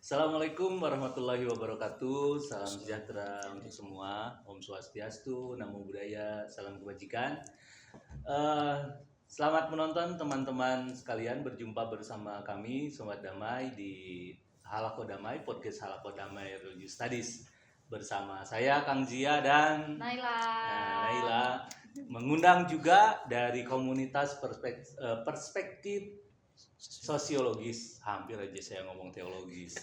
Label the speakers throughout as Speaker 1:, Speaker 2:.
Speaker 1: Assalamualaikum warahmatullahi wabarakatuh. Salam sejahtera untuk semua. Om Swastiastu, Namo Buddhaya, salam kebajikan. Eh, Selamat menonton teman-teman sekalian. Berjumpa bersama kami Sobat Damai di Halako Damai, podcast Halako Damai Religious Studies. Bersama saya Kang Zia dan Naila. Mengundang juga dari komunitas perspektif sosiologis, hampir aja saya ngomong teologis.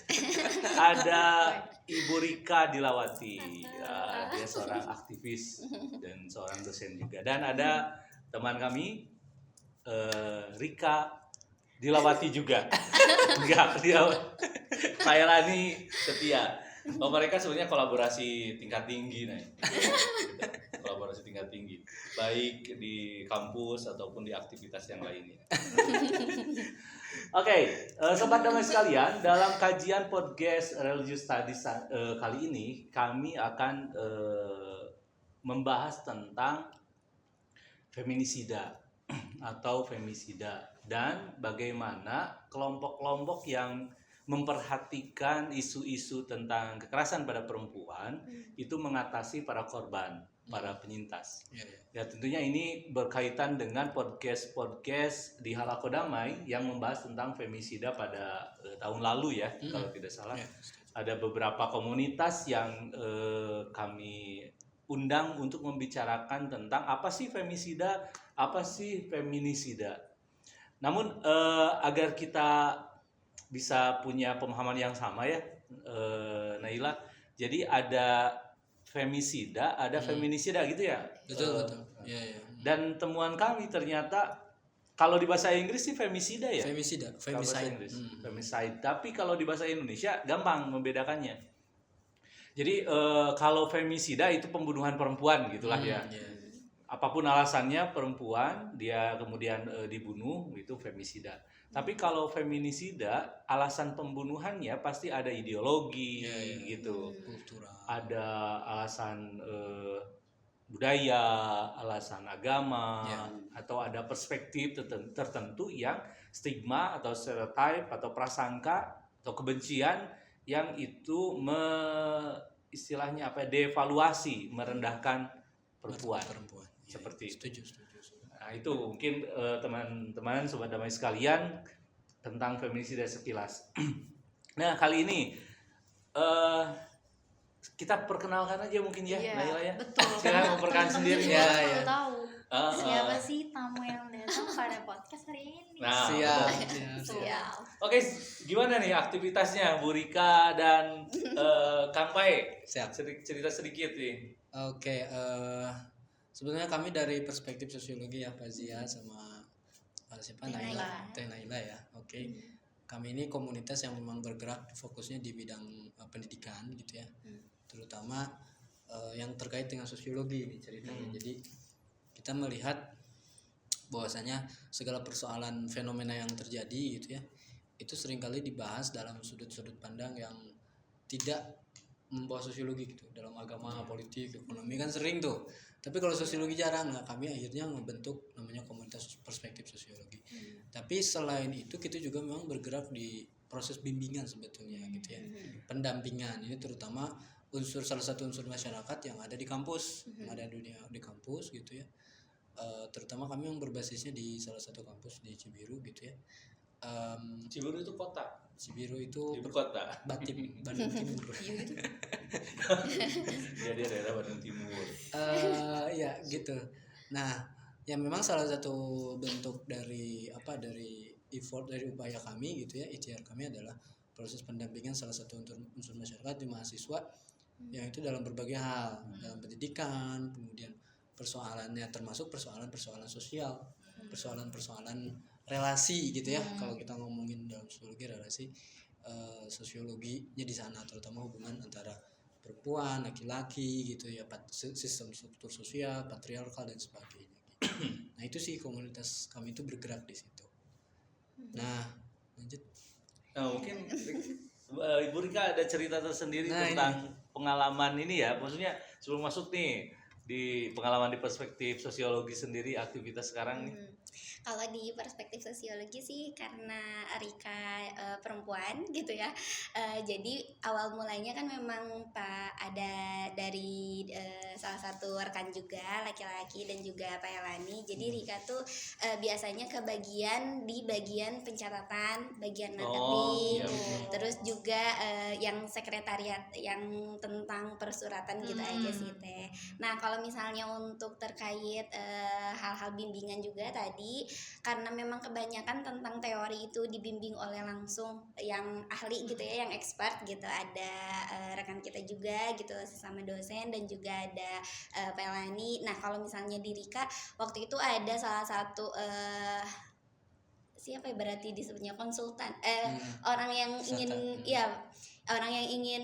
Speaker 1: Ada Ibu Rika Dilawati, ya, dia seorang aktivis dan seorang dosen juga. Dan ada teman kami Rika Dilawati juga. Enggak, dia Kailani setia. Oh, mereka sebenarnya kolaborasi tingkat tinggi nih. Kolaborasi tingkat tinggi, baik di kampus ataupun di aktivitas yang lainnya. Oke, Sobat Damai sekalian, dalam kajian podcast Religious Studies kali ini kami akan membahas tentang feminisida atau femisida dan bagaimana kelompok-kelompok yang memperhatikan isu-isu tentang kekerasan pada perempuan itu mengatasi para korban, para penyintas. Ya, tentunya ini berkaitan dengan podcast di Halako Damai yang membahas tentang femisida pada tahun lalu ya, kalau tidak salah. Ada beberapa komunitas yang kami undang untuk membicarakan tentang apa sih femisida, apa sih feminisida. Namun agar kita bisa punya pemahaman yang sama ya, Naila. Jadi ada femisida, ada feminisida gitu ya.
Speaker 2: Betul. Ya.
Speaker 1: Dan temuan kami ternyata kalau di bahasa Inggris sih femisida ya.
Speaker 2: Femicide.
Speaker 1: Femicide. Tapi kalau di bahasa Indonesia gampang membedakannya. Jadi kalau femisida itu pembunuhan perempuan gitulah ya. Apapun alasannya perempuan dia kemudian dibunuh, itu femisida. Tapi kalau feminisida, alasan pembunuhannya pasti ada ideologi gitu.
Speaker 2: Kultural.
Speaker 1: Ada alasan budaya, alasan agama, atau ada perspektif tertentu yang stigma atau stereotip atau prasangka atau kebencian yang itu istilahnya apa? Devaluasi, merendahkan perempuan. Seperti itu.
Speaker 2: Setuju.
Speaker 1: Nah, itu mungkin teman-teman Sobat Damai sekalian tentang feminisida sekilas. Nah, kali ini kita perkenalkan aja mungkin ya, Naila ya.
Speaker 3: Betul.
Speaker 1: Silakan memperkenalkan sendiri ya.
Speaker 3: Tahu siapa sih tamu yang datang pada podcast hari ini?
Speaker 1: Nah,
Speaker 3: Siap.
Speaker 1: Oke, gimana nih aktivitasnya Bu Rika dan Kang Pai?
Speaker 2: Siap.
Speaker 1: Cerita sedikit nih.
Speaker 2: Oke, sebenarnya kami dari perspektif sosiologi ya, Pak Zia sama siapa Teh Naila ya. Oke. Kami ini komunitas yang memang bergerak fokusnya di bidang pendidikan gitu ya. Terutama yang terkait dengan sosiologi nih ceritanya. Jadi kita melihat bahwasanya segala persoalan fenomena yang terjadi gitu ya, itu seringkali dibahas dalam sudut-sudut pandang yang tidak membawa sosiologi gitu. Dalam agama, politik, ekonomi kan sering tuh. Tapi kalau sosiologi jarang. Nah, kami akhirnya membentuk namanya komunitas perspektif sosiologi. Tapi selain itu kita juga memang bergerak di proses bimbingan sebetulnya gitu ya. Pendampingan ini terutama salah satu unsur masyarakat yang ada di kampus, yang ada di kampus gitu ya. Terutama kami yang berbasisnya di salah satu kampus di Cibiru gitu ya.
Speaker 1: Cibiru itu kota.
Speaker 2: Cibiru itu
Speaker 1: ibu kota.
Speaker 2: Bandung Timur.
Speaker 1: Jadi daerah Bandung Timur.
Speaker 2: Ya gitu. Nah, ya memang salah satu bentuk dari effort dari upaya kami gitu ya, ikhtiar kami adalah proses pendampingan salah satu unsur masyarakat di mahasiswa yang itu dalam berbagai hal, dalam pendidikan, kemudian persoalannya termasuk persoalan-persoalan sosial, persoalan-persoalan relasi gitu ya. Kalau kita ngomongin dalam sosiologi relasi, sosiologinya di sana terutama hubungan antara perempuan, laki-laki gitu ya, sistem struktur sosial, patriarkal dan sebagainya gitu. Nah, itu sih komunitas kami itu bergerak di situ. Nah, lanjut.
Speaker 1: Nah, mungkin Ibu Rika ada cerita tersendiri tentang pengalaman ini ya. Maksudnya sebelum masuk nih di pengalaman di perspektif sosiologi sendiri aktivitas sekarang nih?
Speaker 4: Kalau di perspektif sosiologi sih karena Rika perempuan gitu ya, jadi awal mulanya kan memang Pak ada dari salah satu rekan juga laki-laki dan juga Pak Elani. Jadi Rika tuh biasanya kebagian di bagian pencatatan, bagian marketing, terus juga yang sekretariat yang tentang persuratan gitu aja sih Teh. Nah kalau misalnya untuk terkait hal-hal bimbingan juga tadi, karena memang kebanyakan tentang teori itu dibimbing oleh langsung yang ahli gitu ya, yang expert gitu. Ada rekan kita juga gitu sesama dosen dan juga ada Pelani. Nah kalau misalnya di Rika waktu itu ada salah satu siapa ya berarti disebutnya konsultan, orang yang ingin orang yang ingin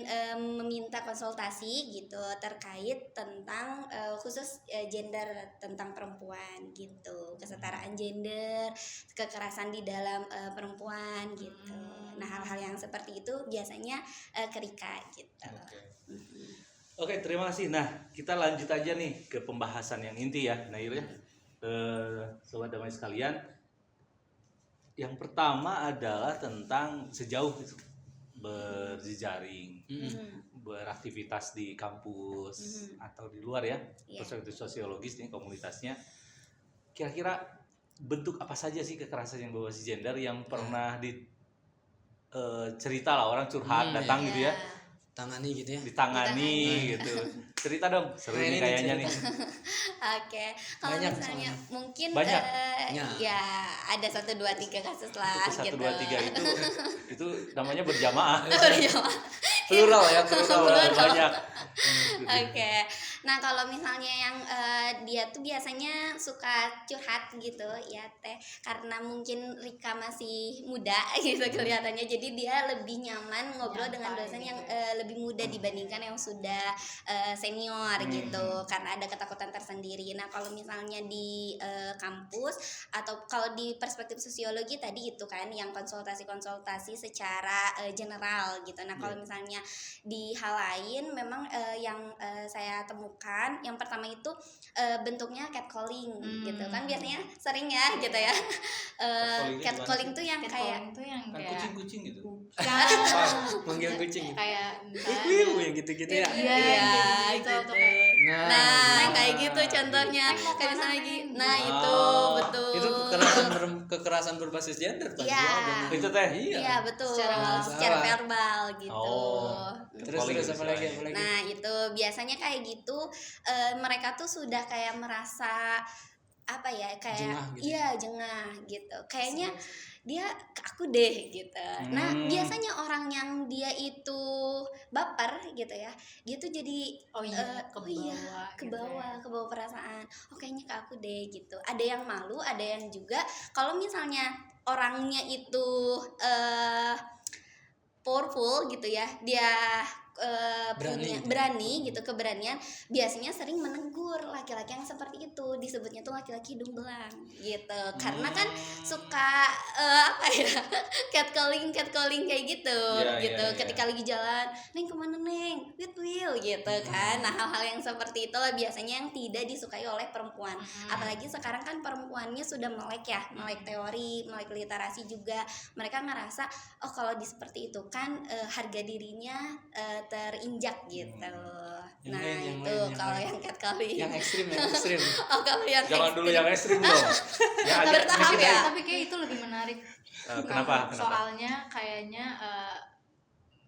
Speaker 4: meminta konsultasi gitu terkait tentang khusus gender, tentang perempuan gitu, kesetaraan gender, kekerasan di dalam perempuan gitu. Nah hal-hal yang seperti itu biasanya ke Rika gitu.
Speaker 1: Oke, terima kasih. Nah, kita lanjut aja nih ke pembahasan yang inti ya, Nail ya. Sobat damai sekalian, yang pertama adalah tentang sejauh berjejaring, beraktivitas di kampus atau di luar ya, perspektif sosiologis nih komunitasnya. Kira-kira bentuk apa saja sih kekerasan yang berbasis gender yang pernah cerita lah, orang curhat datang gitu ya,
Speaker 2: tangani gitu ya,
Speaker 1: ditangani gitu. Cerita dong, seru nih kayaknya nih.
Speaker 4: Oke, kalau
Speaker 2: Banyak
Speaker 4: misalnya
Speaker 2: soalnya.
Speaker 4: mungkin
Speaker 1: Banyak?
Speaker 4: ya ada 1, 2, 3 kasus lah
Speaker 1: Itu 1,
Speaker 4: gitu.
Speaker 1: 2, 3 itu namanya berjamaah.
Speaker 4: Berjamaah.
Speaker 1: Plural ya, plural banyak.
Speaker 4: Oke, nah kalau misalnya yang dia tuh biasanya suka curhat gitu ya Teh, karena mungkin Rika masih muda gitu kelihatannya, jadi dia lebih nyaman ngobrol dengan dosen yang lebih muda dibandingkan yang sudah senior gitu, karena ada ketakutan tersendiri. Nah kalau misalnya di kampus atau kalau di perspektif sosiologi tadi itu kan yang konsultasi secara general gitu. Nah kalau misalnya di hal lain memang yang saya temukan yang pertama itu bentuknya catcalling gitu kan, biasanya sering ya gitu ya. Catcalling tuh yang kayak
Speaker 1: Kucing-kucing gitu.
Speaker 2: manggil kucing
Speaker 3: kayak
Speaker 2: yang gitu-gitu ya.
Speaker 4: iya gitu. Nah kayak gitu contohnya, kayak misalnya lagi, nah itu betul.
Speaker 2: Itu kekerasan berbasis gender Pak.
Speaker 4: Iya.
Speaker 1: Itu Teh.
Speaker 4: Iya betul,
Speaker 3: Secara
Speaker 4: secara verbal gitu.
Speaker 2: Terus apa lagi?
Speaker 4: Nah itu biasanya kayak gitu, mereka tuh sudah kayak merasa apa ya, kayak
Speaker 2: Jengah gitu.
Speaker 4: iya jengah gitu, kayaknya dia ke aku deh gitu. Nah biasanya orang yang dia itu baper gitu ya, dia tuh jadi ke bawah perasaan, oh kayaknya ke aku deh gitu. Ada yang malu, ada yang juga kalau misalnya orangnya itu powerful gitu ya, dia berani gitu, keberanian, biasanya sering menegur laki-laki yang seperti itu, disebutnya tuh laki-laki hidung belang gitu, karena kan suka apa ya, catcalling kayak gitu gitu. Ketika lagi jalan, neng kemana neng, will gitu kan. Nah hal-hal yang seperti itulah biasanya yang tidak disukai oleh perempuan, apalagi sekarang kan perempuannya sudah melek ya, melek teori, melek literasi juga. Mereka ngerasa oh kalau seperti itu kan harga dirinya terinjak gitu.
Speaker 2: Yang
Speaker 4: Nah
Speaker 2: lain,
Speaker 4: itu kalau yang catcalling.
Speaker 2: Yang ekstrim.
Speaker 4: Oh kalau yang
Speaker 1: Jangan dulu yang ekstrim dong. Ya,
Speaker 4: bertahap ya.
Speaker 3: Tapi kayak itu lebih menarik.
Speaker 1: Kenapa?
Speaker 3: Soalnya kayaknya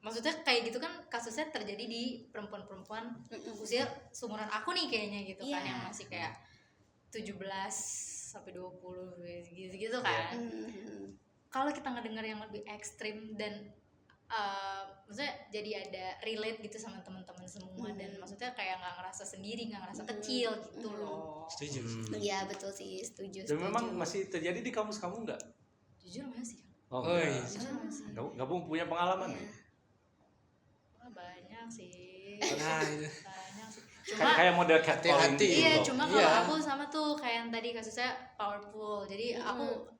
Speaker 3: maksudnya kayak gitu kan kasusnya terjadi di perempuan-perempuan usia seumuran aku nih kayaknya gitu kan, yang masih kayak 17 sampai 20 gitu kan. Kalau kita ngedengar yang lebih ekstrim dan maksudnya jadi ada relate gitu sama teman-teman semua, dan maksudnya kayak nggak ngerasa sendiri, nggak ngerasa kecil gitu loh.
Speaker 2: Setuju.
Speaker 4: Iya betul sih, setuju.
Speaker 1: Dan memang masih terjadi di kampus kamu nggak?
Speaker 3: Jujur masih.
Speaker 1: Oh,
Speaker 2: iya.
Speaker 1: Nggak punya pengalaman nih?
Speaker 3: Banyak sih.
Speaker 2: Nah itu.
Speaker 3: Banyak sih. Cuma
Speaker 1: Kayak model catcalling
Speaker 2: hati-hati.
Speaker 1: gitu.
Speaker 3: iya,
Speaker 1: loh.
Speaker 3: cuma kalau aku sama tuh kayak yang tadi kasusnya powerful. Jadi aku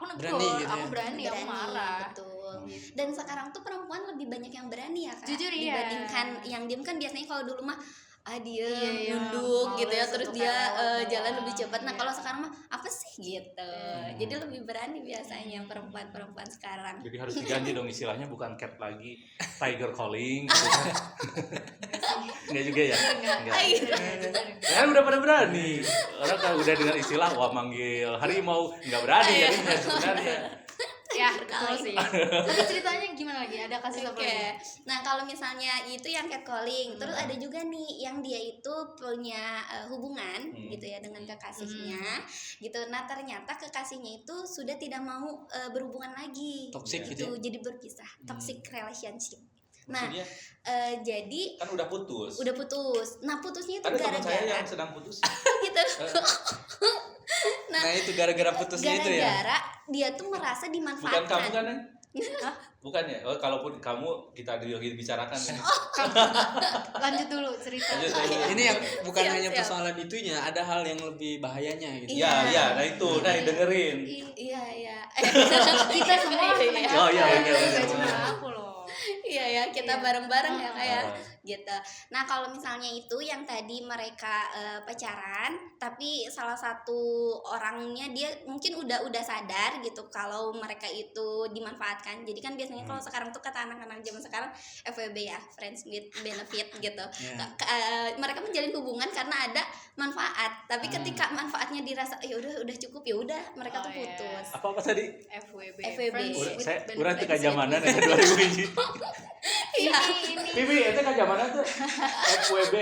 Speaker 3: negur,
Speaker 2: Berani gitu ya?
Speaker 3: aku berani, aku marah.
Speaker 4: Betul. Dan sekarang tuh perempuan lebih banyak yang berani ya Kak,
Speaker 3: Jujur, iya.
Speaker 4: dibandingkan yang diem kan. Biasanya kalau dulu mah dia
Speaker 3: Iya,
Speaker 4: nunduk gitu ya,
Speaker 3: males
Speaker 4: terus
Speaker 3: untuk
Speaker 4: dia
Speaker 3: kayak
Speaker 4: jalan
Speaker 3: doang.
Speaker 4: lebih cepat. Nah
Speaker 3: Iya.
Speaker 4: kalau sekarang mah apa sih gitu,
Speaker 1: Hmm.
Speaker 4: jadi lebih berani biasanya perempuan sekarang.
Speaker 1: Jadi harus diganti dong istilahnya, bukan cat lagi, tiger calling gitu kan. Enggak juga ya? Enggak. Kan udah pada berani. Orang kan udah dengar istilah wah manggil harimau, nggak berani jadinya sebenarnya.
Speaker 3: Ya, betul sih. Tapi ceritanya gimana lagi? Ada kasus apa
Speaker 4: Oke,
Speaker 3: lagi?
Speaker 4: nah kalau misalnya itu yang catcalling, terus ada juga nih yang dia itu punya hubungan gitu ya dengan kekasihnya, gitu. Nah ternyata kekasihnya itu sudah tidak mau berhubungan lagi,
Speaker 2: Toxic
Speaker 4: gitu,
Speaker 2: gitu ya?
Speaker 4: jadi berpisah, toxic relationship. Nah
Speaker 1: Maksudnya
Speaker 4: jadi
Speaker 1: kan udah putus.
Speaker 4: udah putus. Nah putusnya itu
Speaker 1: Ada teman saya
Speaker 4: gara-gara
Speaker 1: yang sedang putus.
Speaker 4: gitu.
Speaker 2: Nah itu gara-gara putusnya itu ya.
Speaker 4: Gara-gara dia tuh merasa
Speaker 1: Bukan
Speaker 4: dimanfaatkan.
Speaker 1: kamu kan? Hah? Bukan ya? Oh, kalaupun kamu kita lagi bicarakan.
Speaker 3: Lanjut dulu cerita.
Speaker 1: Lanjut dulu.
Speaker 2: Ini yang bukan
Speaker 4: Siap,
Speaker 2: hanya
Speaker 4: siap.
Speaker 2: persoalan itunya, ada hal yang lebih bahayanya gitu.
Speaker 1: Iya, iya, nah itu, nah dengerin.
Speaker 4: Iya.
Speaker 3: Kita semua
Speaker 4: Iya.
Speaker 3: pendengar.
Speaker 1: Oh, iya, iya,
Speaker 3: Nggak
Speaker 1: iya.
Speaker 3: cuma aku loh.
Speaker 4: Iya ya, kita
Speaker 3: Iya.
Speaker 4: bareng-bareng ya kayak
Speaker 1: Ah.
Speaker 4: gitu. Nah kalau misalnya itu yang tadi mereka pacaran, tapi salah satu orangnya dia mungkin udah sadar gitu kalau mereka itu dimanfaatkan. Jadi kan biasanya kalau sekarang tuh kata anak-anak zaman sekarang FWB ya, friends with benefit gitu.
Speaker 2: Iya.
Speaker 4: Mereka menjalin hubungan karena ada manfaat. Tapi
Speaker 2: Ah.
Speaker 4: ketika manfaatnya dirasa ya udah cukup, ya udah mereka
Speaker 3: Oh,
Speaker 4: tuh
Speaker 3: iya.
Speaker 4: putus.
Speaker 1: Apa tadi?
Speaker 3: FWB.
Speaker 4: FWB.
Speaker 3: Friends
Speaker 1: Udah,
Speaker 3: with
Speaker 1: saya
Speaker 3: benefits.
Speaker 1: kurang teka zamanan ya 2000 hiji.
Speaker 4: Iya.
Speaker 3: Ini
Speaker 1: Pipi, itu kan zamanan tuh FWB.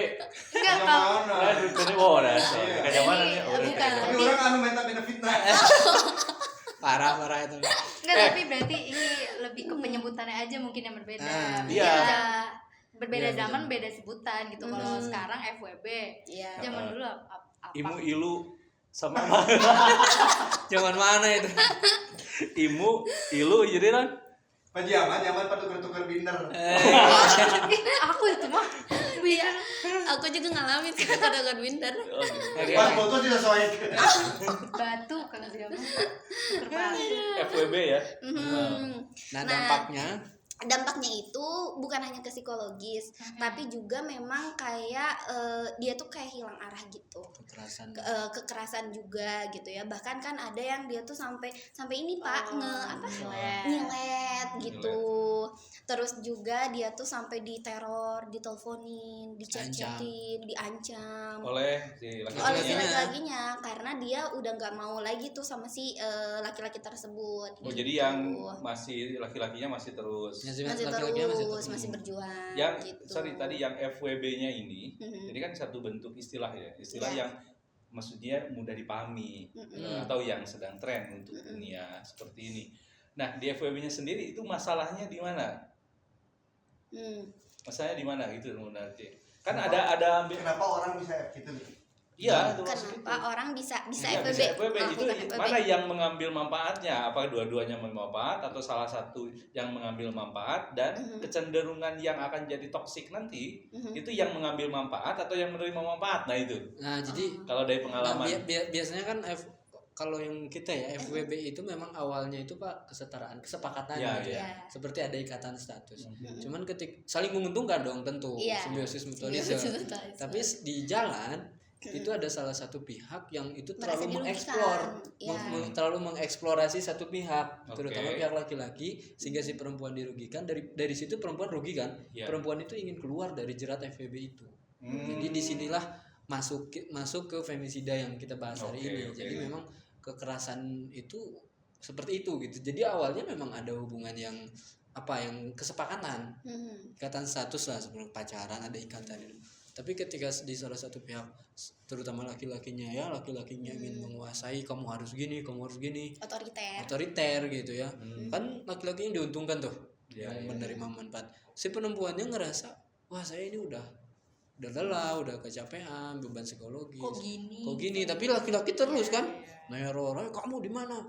Speaker 3: enggak kalau
Speaker 1: Nah, duitnya oh, dah. Teka zamanan ya.
Speaker 3: Bukan.
Speaker 5: Tapi orang anu minta benefit nah.
Speaker 2: Parah itu.
Speaker 3: enggak, tapi berarti ini lebih ke penyebutannya aja mungkin yang berbeda.
Speaker 2: Ah,
Speaker 1: iya.
Speaker 3: Berbeda
Speaker 2: Iya,
Speaker 3: zaman,
Speaker 2: betul.
Speaker 3: beda sebutan gitu. Kalau sekarang FWB,
Speaker 4: Iya.
Speaker 3: zaman dulu apa?
Speaker 1: Imu ilu sama
Speaker 2: Zaman mana itu?
Speaker 1: imu ilu jadi kan
Speaker 5: Pajaman zaman pada tukar-tukar binder.
Speaker 3: Aku itu mah
Speaker 4: Iya, aku juga ngalamin sih kadang-kadang winter.
Speaker 5: Pas foto tidak soal.
Speaker 3: batu kan zaman terbatu.
Speaker 1: FWB ya.
Speaker 2: Nah dampaknya
Speaker 4: Dampaknya itu bukan hanya ke psikologis, tapi juga memang kayak dia tuh kayak hilang arah gitu.
Speaker 2: kekerasan.
Speaker 4: Kekerasan juga gitu ya. Bahkan kan ada yang dia tuh sampai ini Pak
Speaker 3: Nyilet.
Speaker 4: nyilet gitu. Terus juga dia tuh sampai diteror, diteleponin, dichat-chatin, diancam
Speaker 1: Oleh si
Speaker 4: oleh si
Speaker 1: laki-lakinya.
Speaker 4: laki-lakinya karena dia udah nggak mau lagi tuh sama si laki-laki tersebut.
Speaker 1: Oh,
Speaker 4: gitu.
Speaker 1: jadi yang masih laki-lakinya masih terus.
Speaker 4: masih
Speaker 2: laki-lakinya
Speaker 4: terus masih berjuang
Speaker 1: Yang
Speaker 4: gitu.
Speaker 1: sorry tadi yang FWB-nya ini,
Speaker 4: Mhm.
Speaker 1: ini kan satu bentuk istilah ya, istilah
Speaker 4: Iya.
Speaker 1: yang maksudnya mudah dipahami atau yang sedang tren untuk dunia seperti ini. Nah di FWB-nya sendiri itu masalahnya di mana?
Speaker 4: Hmm.
Speaker 1: Masalahnya di mana gitu sebenarnya? Kan ada
Speaker 5: Kenapa orang bisa gitu?
Speaker 1: iya itu maksud itu.
Speaker 4: Kenapa orang bisa
Speaker 1: Iya,
Speaker 4: FWB,
Speaker 1: bisa FWB itu
Speaker 4: melakukan FWB?
Speaker 1: mana yang mengambil manfaatnya? Apa dua-duanya mengambil manfaat atau salah satu yang mengambil manfaat dan kecenderungan yang akan jadi toksik nanti itu yang mengambil manfaat atau yang menerima manfaat? Nah itu
Speaker 2: Nah jadi
Speaker 1: kalau dari pengalaman.
Speaker 2: biasanya kan kalau yang kita ya FWB itu memang awalnya itu Pak kesepakatan
Speaker 1: Ya,
Speaker 2: gitu
Speaker 1: ya.
Speaker 2: ya. Seperti ada ikatan status. Cuman saling menguntungkan dong tentu
Speaker 4: Iya.
Speaker 2: simbiosis mutualisme.
Speaker 4: Simbiosis.
Speaker 2: Tapi di jalan itu ada salah satu pihak yang itu
Speaker 4: Merasa
Speaker 2: terlalu
Speaker 4: dirugikan.
Speaker 2: mengeksplor,
Speaker 4: Iya.
Speaker 2: terlalu mengeksplorasi satu pihak,
Speaker 1: Oke.
Speaker 2: terutama pihak laki-laki sehingga si perempuan dirugikan. Dari situ perempuan rugi kan?
Speaker 1: Iya.
Speaker 2: Perempuan itu ingin keluar dari jerat FWB itu. Jadi disinilah masuk ke femisida yang kita bahas hari
Speaker 1: Oke,
Speaker 2: ini.
Speaker 1: oke.
Speaker 2: Jadi memang kekerasan itu seperti itu gitu. Jadi awalnya memang ada hubungan yang yang kesepakatan, ikatan status lah sebelum pacaran ada ikatan itu. Tapi ketika di salah satu pihak terutama laki-lakinya ingin menguasai, kamu harus gini otoriter gitu ya. Kan laki-lakinya diuntungkan tuh
Speaker 1: Ya,
Speaker 2: yang
Speaker 1: ya.
Speaker 2: menerima manfaat. Si perempuannya ngerasa wah saya ini udah lelah, udah kecapean, beban psikologis.
Speaker 3: Kok gini?
Speaker 2: Tapi laki-laki terus kan neror, kamu di mana?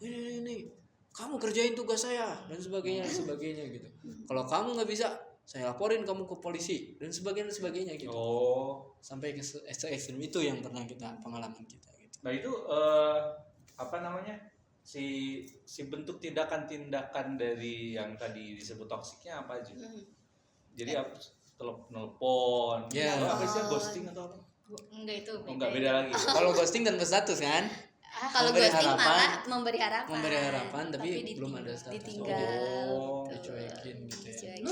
Speaker 2: Ini kamu kerjain tugas saya dan sebagainya gitu. Kalau kamu nggak bisa, saya laporin kamu ke polisi dan sebagainya gitu.
Speaker 1: Oh,
Speaker 2: Sampai ke ekstrem itu yang pernah pengalaman kita gitu.
Speaker 1: nah itu apa namanya si bentuk tindakan dari yang tadi disebut toksiknya apa aja? Jadi telepon.
Speaker 2: Ya.
Speaker 1: Apa sih ghosting atau apa?
Speaker 3: Enggak itu
Speaker 1: Oh, enggak beda lagi.
Speaker 2: Kalau ghosting dan status kan?
Speaker 4: Kalau
Speaker 2: Memberi
Speaker 4: ghosting
Speaker 2: harapan.
Speaker 4: malah memberi harapan.
Speaker 2: Memberi harapan tapi
Speaker 3: Tapi
Speaker 2: belum ada status.
Speaker 4: ditinggal.
Speaker 1: Oh,
Speaker 2: Dicuekin gitu ya.
Speaker 4: Dicuekin.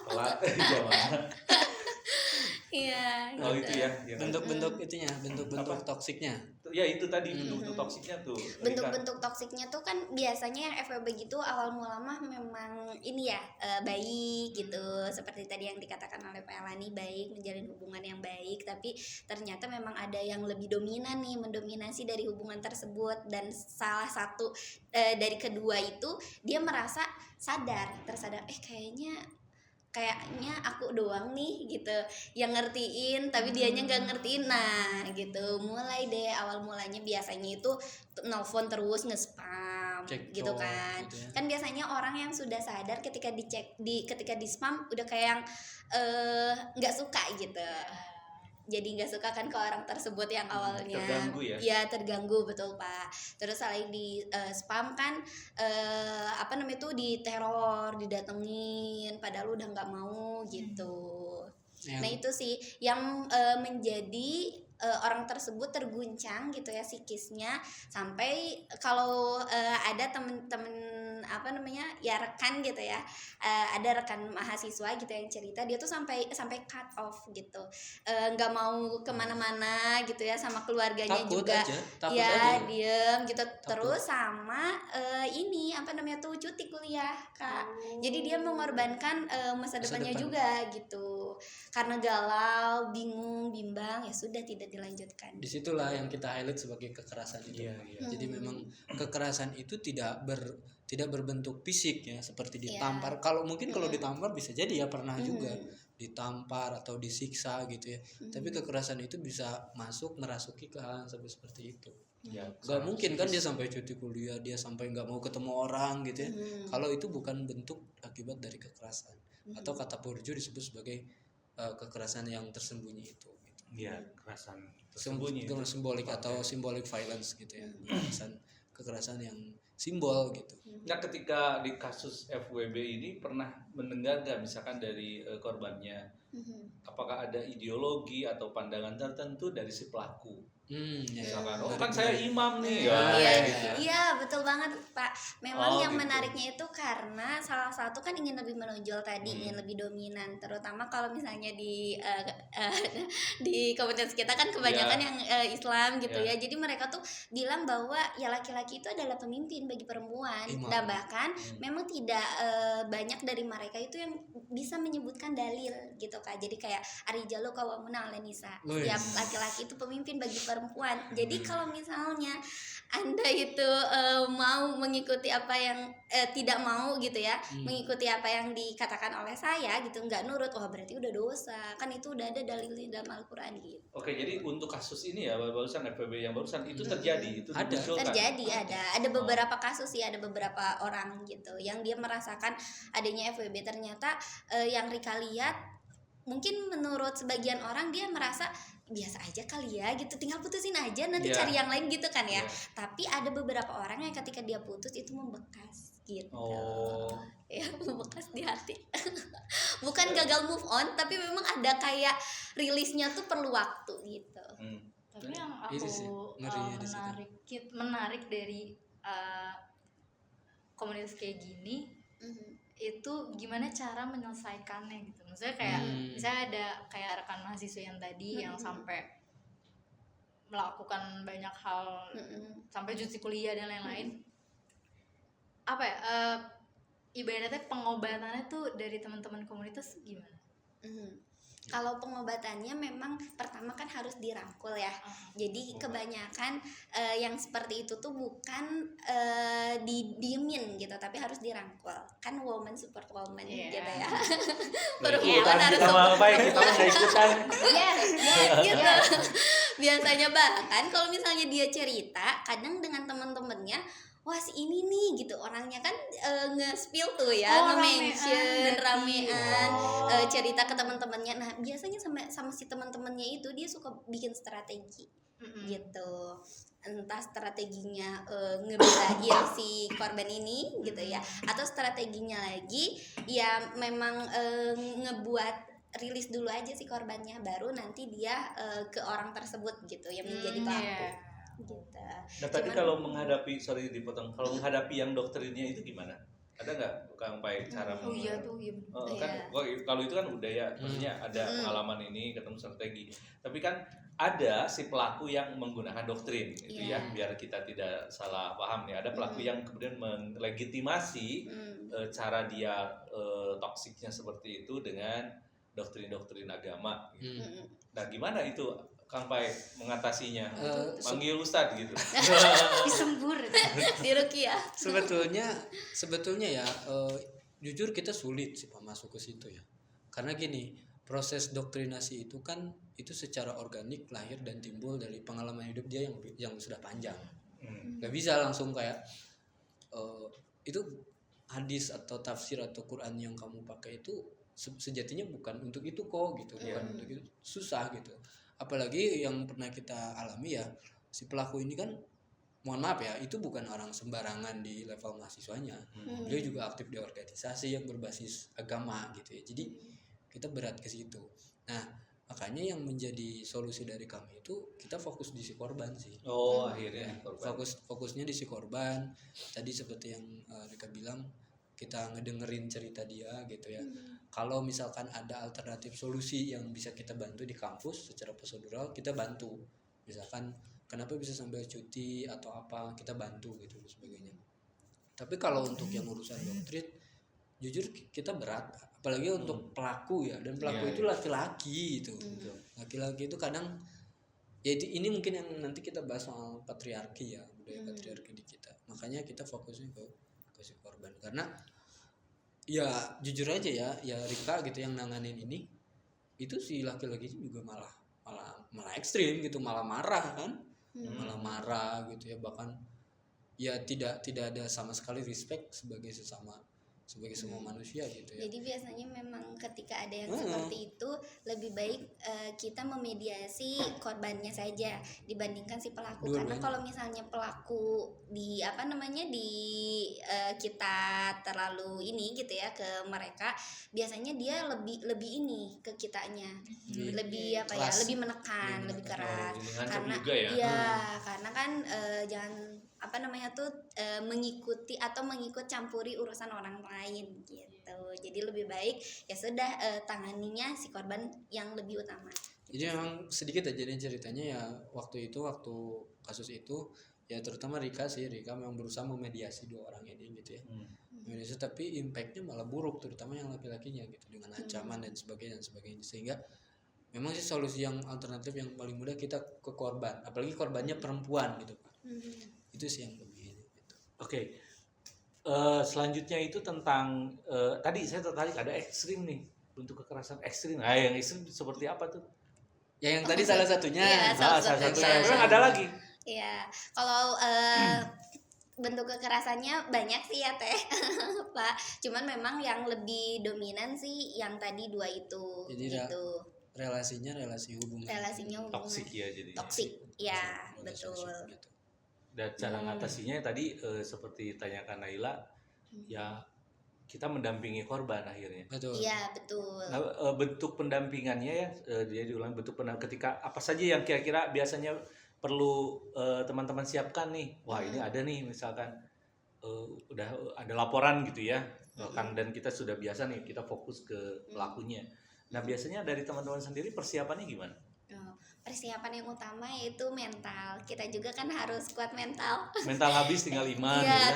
Speaker 1: Telat zaman.
Speaker 4: Iya.
Speaker 1: Oh,
Speaker 4: gitu.
Speaker 1: itu ya. yang-
Speaker 2: Bentuk-bentuk itunya, bentuk-bentuk toksiknya.
Speaker 1: Ya itu tadi bentuk toksiknya tuh.
Speaker 4: Bentuk-bentuk toksiknya tuh kan biasanya yang FWB gitu awal mula mah memang ini ya baik gitu, seperti tadi yang dikatakan oleh Pak Elani, baik, menjalin hubungan yang baik, tapi ternyata memang ada yang lebih dominan nih, mendominasi dari hubungan tersebut, dan salah satu dari kedua itu dia merasa tersadar kayaknya aku doang nih gitu yang ngertiin, tapi dianya nggak ngertiin. Nah gitu, mulai deh awal mulanya biasanya itu nelfon terus, nge-spam
Speaker 2: Cekcok
Speaker 4: gitu kan.
Speaker 2: gitu ya.
Speaker 4: Kan biasanya orang yang sudah sadar ketika ketika di spam udah kayak yang nggak suka gitu, jadi nggak suka kan ke orang tersebut yang awalnya
Speaker 1: terganggu ya?
Speaker 4: Terganggu, betul Pak. Terus selain di spam kan apa namanya tuh, diteror, didatengin padahal udah nggak mau gitu. Nah itu sih yang menjadi orang tersebut terguncang gitu ya psikisnya, sampai kalau ada temen-temen apa namanya ya rekan gitu ya, ada rekan mahasiswa gitu yang cerita, dia tuh sampai cut off gitu, nggak mau kemana-mana gitu ya, sama keluarganya
Speaker 2: Takut
Speaker 4: juga
Speaker 2: aja, takut
Speaker 4: ya
Speaker 2: aja.
Speaker 4: diem gitu. Terus sama ini apa namanya tuh, cuti kuliah Kak. Jadi dia mengorbankan masa depannya
Speaker 2: depan.
Speaker 4: juga gitu, karena galau, bingung, bimbang, ya sudah tidak dilanjutkan.
Speaker 2: Disitulah yang kita highlight sebagai kekerasan itu.
Speaker 1: Iya, iya.
Speaker 2: Jadi memang kekerasan itu tidak berbentuk fisik ya, seperti ditampar. Kalau ditampar bisa jadi ya, pernah juga ditampar atau disiksa gitu ya. Tapi kekerasan itu bisa masuk merasuki ke hal seperti itu.
Speaker 1: Ya,
Speaker 2: Gak mungkin kan dia sampai cuti kuliah, dia sampai nggak mau ketemu orang gitu ya. Kalau itu bukan bentuk akibat dari kekerasan, atau kata Purjo disebut sebagai kekerasan yang tersembunyi itu. Gitu.
Speaker 1: Iya, kekerasan tersembunyi.
Speaker 2: Simbolik atau symbolic violence gitu ya. Kekerasan yang simbol gitu.
Speaker 1: Nah, ketika di kasus FWB ini pernah mendengar nggak misalkan dari korbannya, apakah ada ideologi atau pandangan tertentu dari si pelaku? Misalkan, oh kan saya imam nih.
Speaker 4: Iya betul banget Pak. Memang
Speaker 1: Oh,
Speaker 4: yang
Speaker 1: gitu.
Speaker 4: menariknya itu karena salah satu kan ingin lebih menonjol tadi, ingin lebih dominan, terutama kalau misalnya di komunitas kita kan kebanyakan yang Islam gitu ya. Jadi mereka tuh bilang bahwa ya laki-laki itu adalah pemimpin bagi perempuan.
Speaker 2: Imam.
Speaker 4: Dan bahkan memang tidak banyak dari mereka itu yang bisa menyebutkan dalil gitu Kak. Jadi kayak arijalu qawwamuna 'alan nisa. Setiap laki-laki itu pemimpin bagi perempuan. Jadi kalau misalnya Anda itu mau mengikuti apa yang tidak mau gitu ya, mengikuti apa yang dikatakan oleh saya gitu, nggak nurut, wah berarti udah dosa. Kan itu udah ada dalil di dalam Al-Qur'an gitu.
Speaker 1: Oke, jadi untuk kasus ini ya, barusan FWB yang barusan itu terjadi, itu
Speaker 2: Ada.
Speaker 1: dimunculkan.
Speaker 4: Terjadi ada beberapa kasus sih, ada beberapa orang gitu yang dia merasakan adanya FWB. Ternyata yang Rika lihat, mungkin menurut sebagian orang dia merasa biasa aja kali ya gitu, tinggal putusin aja nanti
Speaker 1: Iya.
Speaker 4: cari yang lain gitu kan ya.
Speaker 1: Iya.
Speaker 4: Tapi ada beberapa orang yang ketika dia putus itu membekas gitu.
Speaker 1: Oh.
Speaker 4: Ya, membekas di hati. Bukan gagal move on, tapi memang ada kayak rilisnya tuh perlu waktu gitu.
Speaker 3: Tapi yang
Speaker 2: Itu
Speaker 3: aku
Speaker 2: sih, ngeri ya di situ.
Speaker 3: menarik dari komunitas kayak gini itu gimana cara menyelesaikannya gitu. Maksudnya kayak misalnya ada kayak rekan mahasiswa yang tadi yang sampai melakukan banyak hal sampai cuti kuliah dan lain-lain. Apa ya, ibaratnya pengobatannya tuh dari teman-teman komunitas gimana?
Speaker 4: Kalau pengobatannya memang pertama kan harus dirangkul ya. Jadi kebanyakan yang seperti itu tuh bukan didiemin gitu, tapi harus dirangkul. Kan woman support woman gitu ya. Perempuan harus
Speaker 1: kita mau apa ya, kita mau nggak ikutan.
Speaker 4: Yes, gitu. Biasanya bahkan kalau misalnya dia cerita, kadang dengan teman-temannya, wah si ini nih gitu, orangnya kan nge-spill tuh ya, nge-mention ramean, cerita ke teman-temannya. Nah biasanya sama si teman-temannya itu dia suka bikin strategi gitu. entah strateginya ngebelain si korban ini gitu ya, atau strateginya lagi ya memang ngebuat rilis dulu aja si korbannya, baru nanti dia ke orang tersebut gitu yang menjadi pelaku gitu.
Speaker 1: Nah tadi kalau menghadapi, sorry dipotong, kalau menghadapi yang doktrinnya itu gimana? Ada nggak Kang Pai cara
Speaker 3: Oh iya tuh, iya.
Speaker 1: kan kalau itu kan udah ya, maksudnya ada pengalaman ini ketemu strategi. Tapi kan ada si pelaku yang menggunakan doktrin gitu ya, biar kita tidak salah paham nih. Ada pelaku yang kemudian melegitimasi cara dia toksiknya seperti itu dengan doktrin-doktrin agama gitu. Nah gimana itu Kang Pai mengatasinya? Manggil Ustadz gitu.
Speaker 3: Disembur.
Speaker 4: Di Rukiah.
Speaker 2: Sebetulnya ya jujur kita sulit sih Pak masuk ke situ ya. Karena gini, proses doktrinasi itu kan itu secara organik lahir dan timbul dari pengalaman hidup dia yang sudah panjang. Gak bisa langsung kayak itu hadis atau tafsir atau Quran yang kamu pakai itu sejatinya bukan untuk itu kok gitu, bukan untuk itu, susah gitu. Apalagi yang pernah kita alami ya, si pelaku ini kan mohon maaf ya, itu bukan orang sembarangan di level mahasiswanya. Dia juga aktif di organisasi yang berbasis agama gitu ya. Jadi kita berat ke situ. Nah, makanya yang menjadi solusi dari kami itu kita fokus di si korban sih.
Speaker 1: Oh, akhirnya korban.
Speaker 2: Fokusnya di si korban. Tadi seperti yang Rika bilang, kita ngedengerin cerita dia gitu ya. Kalau misalkan ada alternatif solusi yang bisa kita bantu di kampus secara prosedural, kita bantu. Misalkan kenapa bisa sambil cuti atau apa, kita bantu gitu dan sebagainya. Tapi kalau untuk yang urusan doktrin, jujur kita berat, apalagi untuk pelaku ya, dan pelaku itu laki-laki gitu. Laki-laki itu kadang ya ini mungkin yang nanti kita bahas soal patriarki ya, budaya patriarki di kita. Makanya kita fokusnya ke si korban, karena ya jujur aja ya Rika gitu yang nanganin ini, itu si laki-laki juga malah ekstrim gitu, malah marah kan, malah marah gitu ya, bahkan ya tidak ada sama sekali respect sebagai semua manusia gitu ya.
Speaker 4: Jadi biasanya memang ketika ada yang seperti itu lebih baik kita memediasi korbannya saja dibandingkan si pelaku. Karena kalau misalnya pelaku kita terlalu ini gitu ya ke mereka, biasanya dia lebih ini ke kitanya, lebih lebih menekan, lebih keras. Karena karena kan jangan mengikuti atau mengikut campuri urusan orang lain gitu. Jadi lebih baik ya sudah tanganinya si korban yang lebih utama.
Speaker 2: Jadi memang sedikit aja nih ceritanya ya, waktu kasus itu ya terutama Rika memang berusaha memediasi dua orang ini gitu ya. Mediasi, tapi impactnya malah buruk, terutama yang laki-lakinya gitu, dengan ancaman dan sebagainya. Sehingga memang sih solusi yang alternatif yang paling mudah kita ke korban, apalagi korbannya perempuan gitu Pak. Itu sih yang lebih gitu.
Speaker 1: Oke. Selanjutnya itu tentang tadi saya tertarik ada ekstrim nih, bentuk kekerasan ekstrim. Nah, yang ekstrim seperti apa tuh?
Speaker 2: Ya yang tadi salah satunya.
Speaker 4: Salah satunya.
Speaker 1: Memang ada lagi.
Speaker 4: Iya, kalau bentuk kekerasannya banyak sih ya Teh Pak. Cuman memang yang lebih dominan sih yang tadi dua itu.
Speaker 2: Jadi
Speaker 4: gitu.
Speaker 2: Relasinya hubungan.
Speaker 1: Toksik ya jadi.
Speaker 4: Toksik, ya betul.
Speaker 2: Gitu.
Speaker 1: Dan cara ngatasinya tadi seperti tanyakan Naila, ya kita mendampingi korban akhirnya.
Speaker 2: Betul.
Speaker 4: Iya betul.
Speaker 1: Nah, bentuk pendampingannya ya, dia diulang bentuk ketika apa saja yang kira-kira biasanya perlu teman-teman siapkan nih. Wah ini ada nih misalkan udah ada laporan gitu ya, kan, dan kita sudah biasa nih kita fokus ke pelakunya. Nah biasanya dari teman-teman sendiri persiapannya gimana?
Speaker 4: Persiapan yang utama yaitu mental. Kita juga kan harus kuat mental.
Speaker 1: Mental habis tinggal iman
Speaker 4: ya.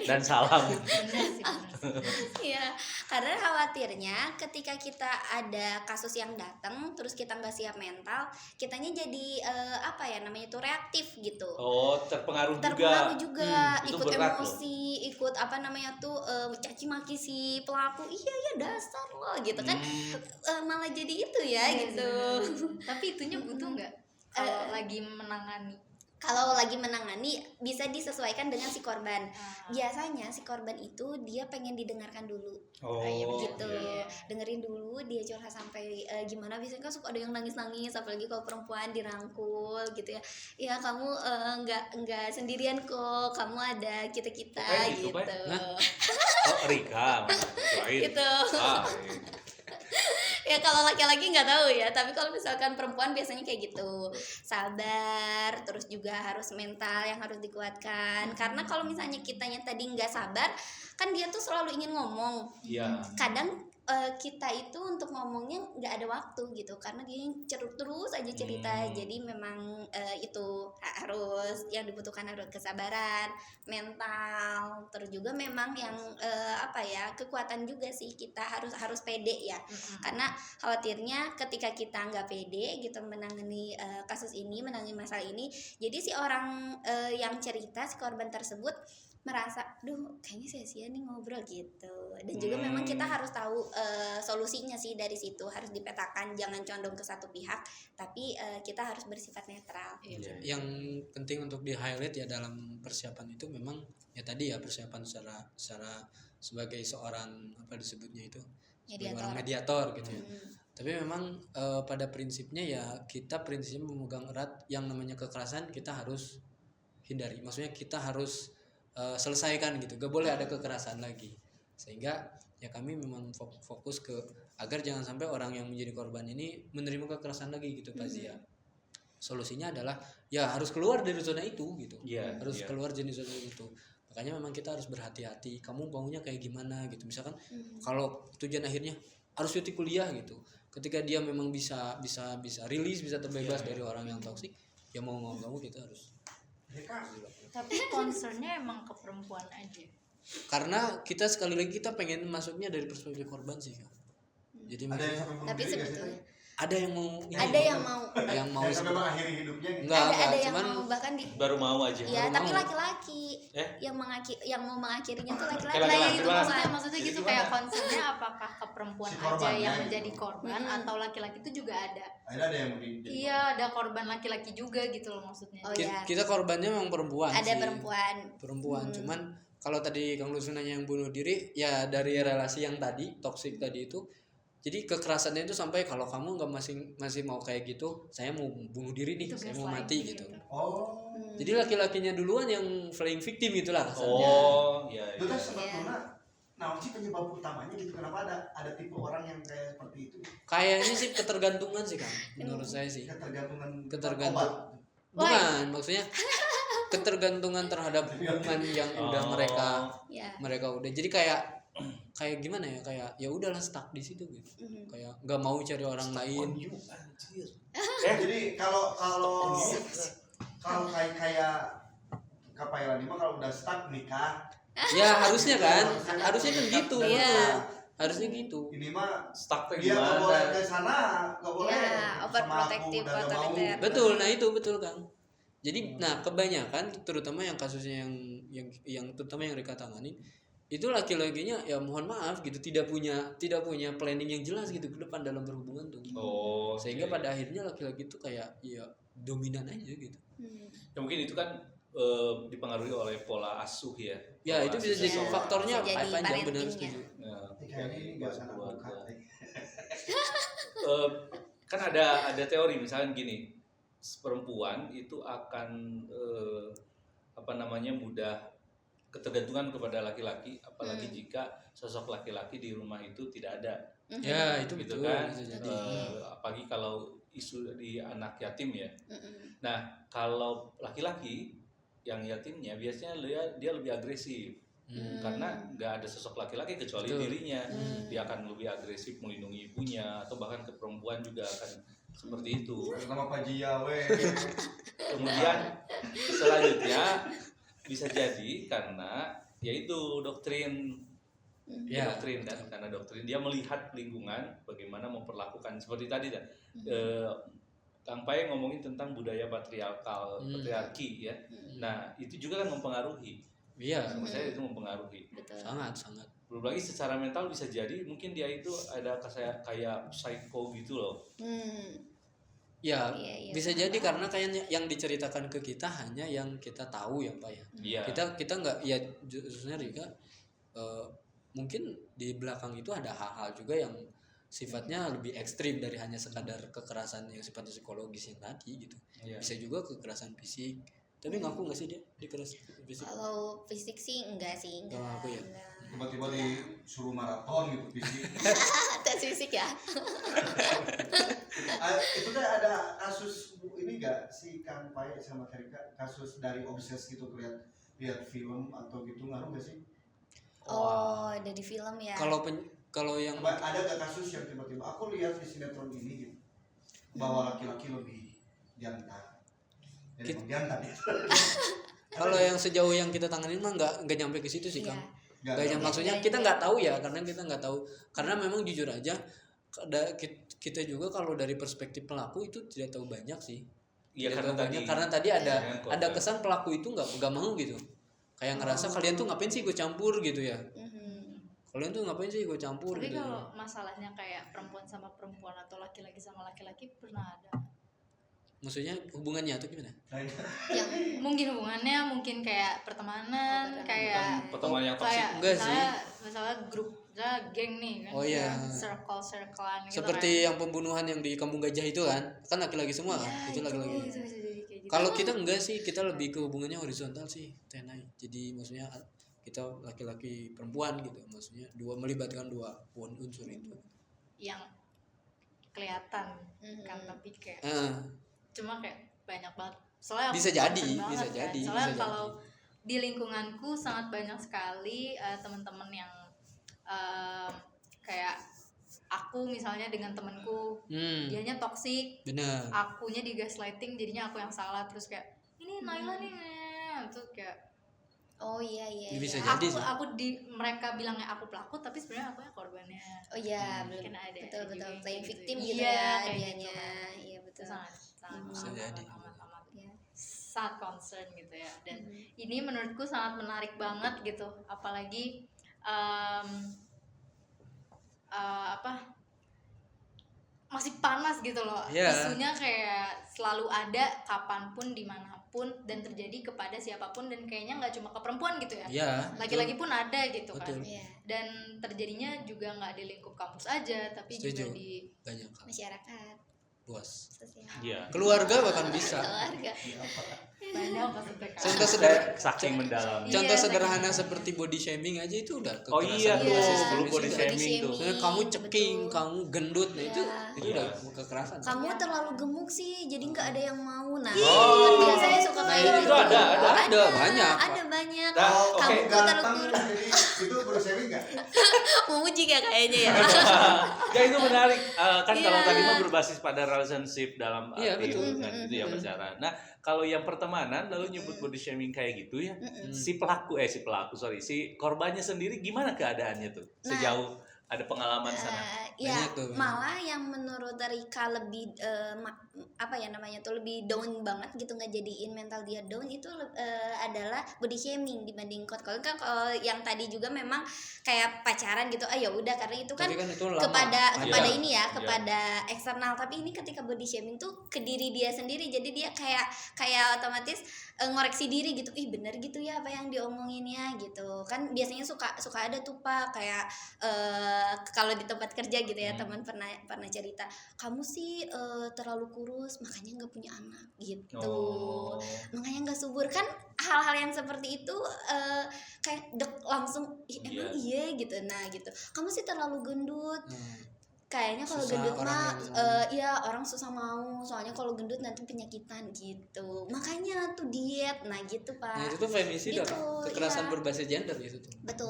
Speaker 1: Dan salam.
Speaker 4: Iya, karena khawatirnya ketika kita ada kasus yang datang terus kita nggak siap mental, kitanya jadi reaktif gitu.
Speaker 1: Oh, terpengaruh
Speaker 4: juga. Ikut emosi, ikut caci maki si pelaku. Iya dasar lo gitu kan. Malah jadi itu ya gitu.
Speaker 3: Tapi itunya butuh nggak kalau lagi menangani
Speaker 4: kalau lagi menangani bisa disesuaikan dengan si korban.
Speaker 3: Ah.
Speaker 4: Biasanya si korban itu dia pengen didengarkan dulu
Speaker 1: Oh,
Speaker 4: gitu,
Speaker 1: iya.
Speaker 4: dengerin dulu dia curhat sampai gimana. Biasanya kan suka ada yang nangis-nangis, apalagi kalau perempuan dirangkul gitu ya. Ya kamu nggak sendirian kok, kamu ada kita
Speaker 1: Gitu,
Speaker 4: gitu.
Speaker 1: Pak. Oh, Rika. Lain.
Speaker 4: Gitu.
Speaker 1: Ah, iya.
Speaker 4: Ya kalau laki-laki nggak tahu ya, tapi kalau misalkan perempuan biasanya kayak gitu, sabar, terus juga harus mental yang harus dikuatkan. Karena kalau misalnya kitanya tadi nggak sabar, kan dia tuh selalu ingin ngomong.
Speaker 1: Iya.
Speaker 4: Kadang kita itu untuk ngomongnya nggak ada waktu gitu, karena dia terus aja cerita. Jadi memang itu harus yang dibutuhkan harus kesabaran, mental, terus juga memang yang kekuatan juga sih, kita harus pede ya. Karena khawatirnya ketika kita nggak pede gitu menangani kasus ini, menangani masalah ini, jadi si orang yang cerita, si korban tersebut merasa, duh kayaknya sia-sia nih ngobrol gitu. Dan juga memang kita harus tahu solusinya sih dari situ, harus dipetakan, jangan condong ke satu pihak, tapi kita harus bersifat netral.
Speaker 1: Iya.
Speaker 2: Yang penting untuk di highlight ya dalam persiapan itu memang ya tadi ya, persiapan secara sebagai seorang apa disebutnya itu, sebagai orang mediator gitu ya. Tapi memang pada prinsipnya ya kita prinsipnya memegang erat yang namanya kekerasan kita harus hindari. Maksudnya kita harus selesaikan gitu, gak boleh ada kekerasan lagi. Sehingga ya kami memang fokus ke agar jangan sampai orang yang menjadi korban ini menerima kekerasan lagi gitu Pak Zia. Solusinya adalah ya harus keluar dari zona itu gitu. Harus keluar dari zona itu. Makanya memang kita harus berhati-hati, kamu maunya kayak gimana gitu. Misalkan kalau tujuan akhirnya harus cuti kuliah gitu, ketika dia memang bisa rilis, bisa terbebas dari orang yang toksik, ya mau kamu kita harus.
Speaker 3: Tapi concernnya emang ke perempuan aja.
Speaker 2: Karena kita sekali lagi kita pengen masuknya dari perspektif korban sih Kak. Jadi
Speaker 5: Ada yang sampai bunuh
Speaker 4: Tapi
Speaker 5: diri nggak sih,
Speaker 4: sebetulnya
Speaker 2: ada yang mau
Speaker 4: ada yang mau
Speaker 2: yang mau
Speaker 5: yang sampai mengakhiri hidupnya gitu.
Speaker 2: enggak
Speaker 4: ada yang
Speaker 2: cuman
Speaker 4: mau bahkan
Speaker 1: Baru mau aja.
Speaker 4: ya,
Speaker 2: baru
Speaker 4: tapi
Speaker 2: mau.
Speaker 4: laki-laki yang mau mengakhirinya tuh laki-laki.
Speaker 1: Laki-laki.
Speaker 3: Nah, itu
Speaker 1: Gimana?
Speaker 3: maksudnya
Speaker 5: Jadi
Speaker 3: gitu,
Speaker 5: gimana?
Speaker 3: kayak concernnya apakah ke perempuan
Speaker 5: Si
Speaker 3: aja
Speaker 5: korbannya
Speaker 3: yang
Speaker 5: gitu.
Speaker 3: menjadi korban atau laki-laki itu juga ada.
Speaker 5: Ada yang mau di
Speaker 3: Iya, ada korban laki-laki juga gitu loh maksudnya.
Speaker 4: Oh ya,
Speaker 2: kita korbannya memang perempuan
Speaker 4: ada
Speaker 2: sih.
Speaker 4: perempuan.
Speaker 2: Cuman kalau tadi Kang Lusun nanya yang bunuh diri ya dari relasi yang tadi toksik tadi itu, jadi kekerasannya itu sampai kalau kamu nggak masih mau kayak gitu, saya mau bunuh diri nih,
Speaker 3: Itu
Speaker 2: saya mau
Speaker 3: gaslighting
Speaker 2: mati gitu.
Speaker 5: Oh.
Speaker 2: Jadi laki-lakinya duluan yang playing victim itulah kasarnya.
Speaker 1: Oh, iya.
Speaker 5: Itu kan
Speaker 1: Iya.
Speaker 5: sebetulnya nah sih penyebab utamanya gitu, kenapa ada tipe orang yang kayak seperti itu?
Speaker 2: Kayaknya sih ketergantungan sih Kang, menurut saya sih.
Speaker 5: Ketergantungan obat.
Speaker 2: Bukan, maksudnya ketergantungan terhadap hubungan yang udah
Speaker 4: Ya.
Speaker 2: mereka udah jadi kayak gimana ya, kayak ya udahlah stuck di situ gitu. Kayak nggak mau cari orang lain.
Speaker 5: Jadi kalau kayak Kapailan ini mah kalau udah stuck nikah.
Speaker 2: Ya harusnya kan gitu.
Speaker 4: Iya.
Speaker 2: Harusnya gitu.
Speaker 5: Ini mah
Speaker 1: Stuck
Speaker 5: dia nggak boleh
Speaker 1: gimana?
Speaker 5: ke sana, nggak boleh.
Speaker 4: Ya,
Speaker 5: sama aku,
Speaker 4: overprotective,
Speaker 5: udah nggak mau.
Speaker 4: otoriter.
Speaker 2: Betul, nah itu betul Kang. Jadi nah kebanyakan terutama yang kasusnya yang terutama yang Rika tangani itu laki-lakinya ya mohon maaf gitu tidak punya planning yang jelas gitu ke depan dalam berhubungan tuh.
Speaker 1: Oh,
Speaker 2: Sehingga
Speaker 1: oke.
Speaker 2: pada akhirnya laki-laki itu kayak ya dominan aja gitu.
Speaker 1: Ya, mungkin itu kan dipengaruhi oleh pola asuh ya.
Speaker 2: Ya
Speaker 1: Pola
Speaker 2: itu
Speaker 1: asuh
Speaker 2: bisa jadi
Speaker 1: seseorang.
Speaker 2: faktornya
Speaker 4: Bisa jadi
Speaker 2: panjang benar
Speaker 4: parentingnya.
Speaker 2: setuju.
Speaker 1: Nah,
Speaker 5: Kayaknya ini nggak sana
Speaker 1: keluarga.
Speaker 5: bukan.
Speaker 1: Kan ada teori misalnya gini, perempuan itu akan mudah ketergantungan kepada laki-laki, apalagi jika sosok laki-laki di rumah itu tidak ada,
Speaker 2: Ya itu
Speaker 1: gitu
Speaker 2: betul
Speaker 1: kan.
Speaker 2: bisa jadi.
Speaker 1: Apalagi kalau isu di anak yatim ya. Nah, kalau laki-laki yang yatimnya biasanya dia lebih agresif. Karena nggak ada sosok laki-laki kecuali
Speaker 2: Betul.
Speaker 1: dirinya. Dia akan lebih agresif melindungi ibunya, atau bahkan ke perempuan juga akan seperti itu.
Speaker 5: Nama Pak Jia weh.
Speaker 1: Kemudian selanjutnya bisa jadi karena yaitu doktrin
Speaker 2: Ya,
Speaker 1: doktrin kan, karena doktrin dia melihat lingkungan bagaimana memperlakukan seperti tadi dah. Kang Pai ngomongin tentang budaya patriarki ya. Nah, itu juga kan mempengaruhi.
Speaker 2: Iya,
Speaker 1: Menurut saya itu mempengaruhi.
Speaker 4: Betul.
Speaker 2: sangat.
Speaker 1: Belum lagi secara mental bisa jadi mungkin dia itu ada kayak psycho gitu loh.
Speaker 2: Ya,
Speaker 4: Iya,
Speaker 2: bisa
Speaker 4: paham,
Speaker 2: jadi
Speaker 4: paham.
Speaker 2: karena kayaknya yang diceritakan ke kita hanya yang kita tahu ya Pak ya.
Speaker 1: Iya.
Speaker 2: Kita nggak, ya khususnya Rika, mungkin di belakang itu ada hal-hal juga yang sifatnya lebih ekstrim dari hanya sekadar kekerasan yang sifatnya psikologis yang tadi gitu.
Speaker 1: Iya.
Speaker 2: Bisa juga kekerasan fisik. Tapi ngaku nggak sih dia dikeras fisik?
Speaker 4: Kalau fisik sih enggak sih, enggak.
Speaker 2: Kalau aku ya.
Speaker 4: Enggak.
Speaker 5: Tiba-tiba disuruh maraton gitu fisik.
Speaker 4: Tes fisik ya.
Speaker 5: Itu tuh ada kasus ini enggak si Kang Pai sama Terika, kasus dari obses gitu lihat film atau gitu, ngaruh gak sih?
Speaker 4: Oh, dari film ya.
Speaker 2: Kalau yang
Speaker 5: Ada gak kasus yang tiba-tiba aku lihat di sinetron ini gitu bahwa laki-laki lebih jantan? Jadi emang jantan ya.
Speaker 2: kalau yang sejauh yang kita tanganin mah nggak nyampe ke situ sih
Speaker 4: Iya.
Speaker 2: Kang.
Speaker 5: Nggak,
Speaker 2: Nggak nyampe,
Speaker 4: nggak,
Speaker 2: maksudnya
Speaker 4: nggak,
Speaker 2: kita
Speaker 4: nggak.
Speaker 2: nggak tahu ya, karena kita nggak tahu, karena memang jujur aja kita juga kalau dari perspektif pelaku itu tidak tahu banyak sih.
Speaker 1: Iya,
Speaker 2: Tidak
Speaker 1: karena
Speaker 2: tahu
Speaker 1: tadi
Speaker 2: banyak, karena tadi ada
Speaker 1: dengan korban.
Speaker 2: ada kesan pelaku itu nggak mau gitu, kayak ngerasa kalian tuh ngapain sih gue campur gitu ya,
Speaker 4: Mhm.
Speaker 2: kalian tuh ngapain sih gue campur
Speaker 3: Tapi
Speaker 2: gitu.
Speaker 3: kalau masalahnya kayak perempuan sama perempuan atau laki-laki sama laki-laki pernah ada.
Speaker 2: Maksudnya hubungannya tuh gimana?
Speaker 4: Yang
Speaker 3: Mungkin hubungannya mungkin kayak pertemanan,
Speaker 4: Oh,
Speaker 3: kayak
Speaker 1: pertemanan yang toksik.
Speaker 3: kayak
Speaker 2: Enggak sih.
Speaker 3: misalnya grup, misalnya geng nih kan.
Speaker 2: Oh, iya.
Speaker 3: Circle-circlean gitu
Speaker 2: Seperti
Speaker 3: kan.
Speaker 2: yang pembunuhan yang di Kampung Gajah itu kan laki-laki semua kan?
Speaker 4: Ya,
Speaker 2: Itu laki-laki.
Speaker 3: Itu bisa jadi kayak gitu.
Speaker 2: Kalau kita enggak sih, kita lebih ke hubungannya horizontal sih, Tenai. Jadi maksudnya kita laki-laki perempuan gitu, maksudnya melibatkan dua unsur itu.
Speaker 3: Yang kelihatan
Speaker 4: Mhm.
Speaker 3: kan, tapi kayak
Speaker 2: Eh,
Speaker 3: cuma kayak banyak banget. Soalnya aku
Speaker 2: Bisa jadi,
Speaker 3: concern banget
Speaker 2: bisa
Speaker 3: kan.
Speaker 2: jadi,
Speaker 3: Soalnya
Speaker 2: bisa
Speaker 3: kalau di lingkunganku sangat banyak sekali teman-teman yang kayak aku misalnya dengan temanku dianya toksik,
Speaker 2: benar.
Speaker 3: akunya di gaslighting, jadinya aku yang salah, terus kayak ini Naila nih, tuh kayak
Speaker 4: Oh iya iya.
Speaker 2: Ya, bisa
Speaker 4: iya.
Speaker 2: jadi sih.
Speaker 3: aku di mereka bilangnya aku pelaku, tapi sebenarnya aku yang korbannya.
Speaker 4: Oh iya,
Speaker 3: Mungkin
Speaker 4: belum.
Speaker 3: ada
Speaker 4: Betul
Speaker 3: juga
Speaker 4: betul.
Speaker 3: yang
Speaker 4: Playing
Speaker 3: kayak
Speaker 4: victim
Speaker 3: gitu.
Speaker 4: gitu
Speaker 3: Iya,
Speaker 4: ya
Speaker 3: kayak
Speaker 4: dianya.
Speaker 3: gitu kan.
Speaker 4: Iya
Speaker 3: Itu
Speaker 4: betul.
Speaker 3: sangat sangat
Speaker 2: Bisa jadi.
Speaker 3: amat
Speaker 4: Iya.
Speaker 3: sangat concern gitu ya. Dan ini menurutku sangat menarik banget gitu, apalagi apa, masih panas gitu loh.
Speaker 2: Iya.
Speaker 3: Isunya kayak selalu ada kapanpun dimanapun dan terjadi kepada siapapun, dan kayaknya nggak cuma ke perempuan gitu ya,
Speaker 2: Ya.
Speaker 3: laki-laki pun ada gitu kan.
Speaker 2: Betul.
Speaker 4: Iya.
Speaker 3: Dan terjadinya juga nggak di lingkup kampus aja, tapi
Speaker 2: Setuju.
Speaker 3: juga di
Speaker 2: Banyak hal.
Speaker 4: Masyarakat
Speaker 2: Luas.
Speaker 4: sosial.
Speaker 1: Iya.
Speaker 2: Keluarga bahkan bisa.
Speaker 4: Keluarga.
Speaker 3: banyak maksudnya kan.
Speaker 2: Contoh sederhana,
Speaker 1: Saking mendalam.
Speaker 3: Iya,
Speaker 2: contoh
Speaker 3: saking
Speaker 2: sederhana
Speaker 3: mendalam.
Speaker 2: seperti body shaming aja itu udah
Speaker 1: Oh iya tuh,
Speaker 2: berbasis
Speaker 3: Iya.
Speaker 1: dulu
Speaker 2: feminis
Speaker 1: body
Speaker 2: juga.
Speaker 1: shaming tuh.
Speaker 2: Misalnya kamu ceking,
Speaker 4: Betul.
Speaker 2: kamu gendut, nah itu
Speaker 4: Iya.
Speaker 2: itu udah kekerasan.
Speaker 4: Kamu terlalu gemuk sih, jadi nggak ada yang mau. Nah,
Speaker 1: Oh.
Speaker 4: kan biasanya suka
Speaker 2: Nah,
Speaker 4: kayak
Speaker 2: itu
Speaker 4: gitu.
Speaker 1: ada,
Speaker 2: banyak, Pak.
Speaker 4: Ada banyak.
Speaker 1: Nah,
Speaker 5: Oh,
Speaker 1: oke.
Speaker 4: Kamu
Speaker 5: kamu
Speaker 4: terlalu
Speaker 5: ganteng
Speaker 4: kurus.
Speaker 5: jadi itu perlu shaming nggak?
Speaker 4: Memuji ya kayaknya ya.
Speaker 1: Ya itu menarik. Kan kalau
Speaker 4: Iya.
Speaker 1: tadi mah berbasis pada relationship dalam
Speaker 2: Iya,
Speaker 1: arti
Speaker 2: betul.
Speaker 1: hubungan gitu ya, pacaran. Nah, kalau yang pertemanan lalu nyebut body shaming kayak gitu ya, si korbannya sendiri gimana keadaannya tuh?
Speaker 4: Nah,
Speaker 1: Sejauh ada pengalaman sana.
Speaker 4: Ya
Speaker 2: Banyak tuh, banyak.
Speaker 4: malah yang menurut Rika lebih apa ya namanya tuh lebih down banget gitu, nggak jadiin mental dia down itu adalah body shaming dibanding kalau kan kalau yang tadi juga memang kayak pacaran gitu, ya udah karena itu kan
Speaker 2: Tapi kan itu lama.
Speaker 4: kepada
Speaker 1: Iya.
Speaker 4: ini ya,
Speaker 1: Iya.
Speaker 4: kepada eksternal. Tapi ini ketika body shaming tuh ke diri dia sendiri, jadi dia kayak otomatis ngoreksi diri gitu, ih bener gitu ya apa yang diomonginnya gitu kan. Biasanya suka ada tuh Pak kayak kalau di tempat kerja gitu ya, teman pernah cerita, kamu sih terlalu kurus makanya nggak punya anak gitu.
Speaker 1: Oh.
Speaker 4: Makanya nggak subur kan. Hal-hal yang seperti itu kayak langsung emang iya gitu. Nah gitu, kamu sih terlalu gendut. Kayaknya kalau
Speaker 2: Susah
Speaker 4: gendut
Speaker 2: orang
Speaker 4: mah
Speaker 2: yang
Speaker 4: iya orang susah mau, soalnya kalau gendut nanti penyakitan gitu, makanya tuh diet. Nah gitu Pak.
Speaker 2: Nah, itu tuh feminisida,
Speaker 4: Gitu,
Speaker 2: Pak. Kekerasan
Speaker 4: iya.
Speaker 2: berbasis gender gitu tuh.
Speaker 4: Betul.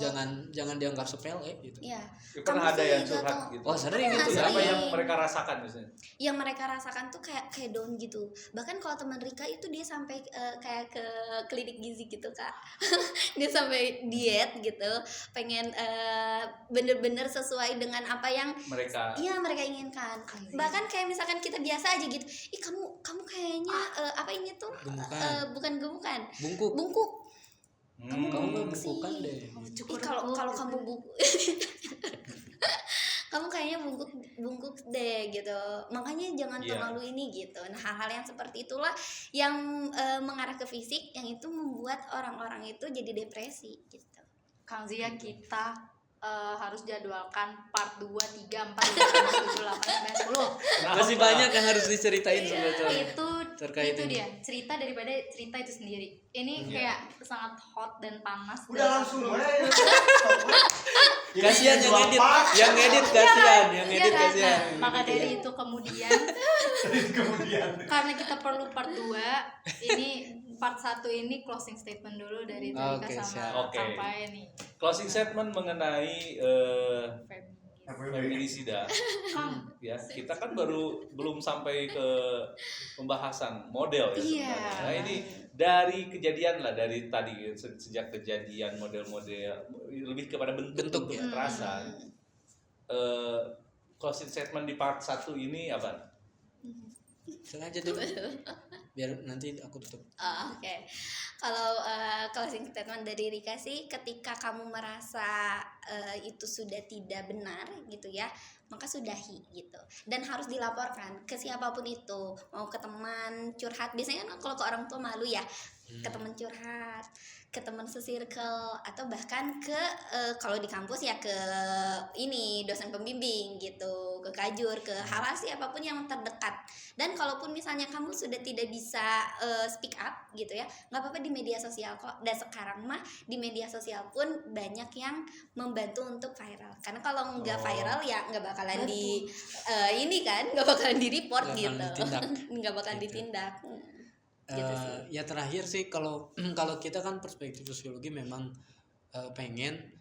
Speaker 2: Jangan dianggap sepele gitu.
Speaker 4: Iya.
Speaker 1: Ya, pernah
Speaker 4: Kamu
Speaker 1: ada
Speaker 4: sih
Speaker 1: yang
Speaker 4: nggak
Speaker 1: curhat
Speaker 4: tahu.
Speaker 1: gitu.
Speaker 2: Oh, sering
Speaker 4: Pernah,
Speaker 2: itu
Speaker 1: Itu
Speaker 2: ya.
Speaker 1: apa yang
Speaker 4: sering.
Speaker 1: mereka rasakan misalnya?
Speaker 4: Yang mereka rasakan tuh kayak down gitu. Bahkan kalau teman Rika itu dia sampai kayak ke klinik gizi gitu Kak. Dia sampai diet gitu, pengen bener-bener sesuai dengan apa yang
Speaker 1: Mereka
Speaker 4: mereka inginkan. Bahkan kayak misalkan kita biasa aja gitu, ih kamu kayaknya apa ini tuh
Speaker 2: Gemukan.
Speaker 4: bukan gemukan,
Speaker 2: Bungkuk.
Speaker 4: bungkuk.
Speaker 2: Kamu nggak
Speaker 4: sih.
Speaker 2: bungkukan deh.
Speaker 4: Ih, kalau kamu kamu kayaknya bungkuk deh gitu, makanya jangan
Speaker 1: Iya.
Speaker 4: terlalu ini gitu. Nah hal-hal yang seperti itulah yang mengarah ke fisik, yang itu membuat orang-orang itu jadi depresi gitu.
Speaker 3: Kang Zia, kita harus jadwalkan part 2, 3, 4, 5, 6, 7, 8, 9, 10.
Speaker 2: Masih banyak yang harus diceritain sebetulnya.
Speaker 3: Itu
Speaker 2: terkait
Speaker 3: itu
Speaker 2: ini.
Speaker 3: dia cerita daripada cerita itu sendiri. Ini kayak sangat hot dan panas.
Speaker 5: Udah langsung
Speaker 2: Kasihan yang edit kasihan, yang edit
Speaker 3: kan?
Speaker 2: kasihan.
Speaker 3: Nah, maka dari itu kemudian
Speaker 5: kemudian
Speaker 3: karena kita perlu part 2, ini part 1 ini closing statement dulu dari Trika
Speaker 2: Oke,
Speaker 3: sama
Speaker 2: siap.
Speaker 1: Oke.
Speaker 3: Kang Pae nih.
Speaker 1: Closing statement mengenai
Speaker 3: Feminis.
Speaker 1: feminisida. Ya, kita kan belum sampai ke pembahasan model ya
Speaker 3: Iya.
Speaker 1: sebenarnya. Nah, ini dari kejadian lah, dari tadi sejak kejadian model-model lebih kepada bentuk
Speaker 2: Bentuk, ya.
Speaker 1: kekerasan. Closing statement di part 1 ini apa?
Speaker 2: Sengaja dulu. Biar nanti aku tutup.
Speaker 4: Oke. Kalau closing statement dari Rika sih, ketika kamu merasa itu sudah tidak benar gitu ya, maka sudahi gitu. Dan harus dilaporkan ke siapapun itu, mau ke teman curhat. Biasanya kan kalau ke orang tua malu ya, ke teman curhat, ke teman se-circle, atau bahkan ke kalau di kampus ya ke ini dosen pembimbing gitu, ke kajur, ke hal siapapun yang terdekat. Dan kalaupun misalnya kamu sudah tidak bisa speak up gitu ya, nggak apa-apa di media sosial kok. Dan sekarang mah di media sosial pun banyak yang membantu untuk viral. Karena kalau nggak viral ya nggak bakalan di ini kan, nggak bakalan di report
Speaker 2: Nggak
Speaker 4: gitu,
Speaker 2: bakalan ditindak.
Speaker 4: nggak bakalan
Speaker 2: Gitu.
Speaker 4: ditindak. Gitu sih.
Speaker 2: Ya terakhir sih kalau kalau kita kan perspektif sosiologi memang pengen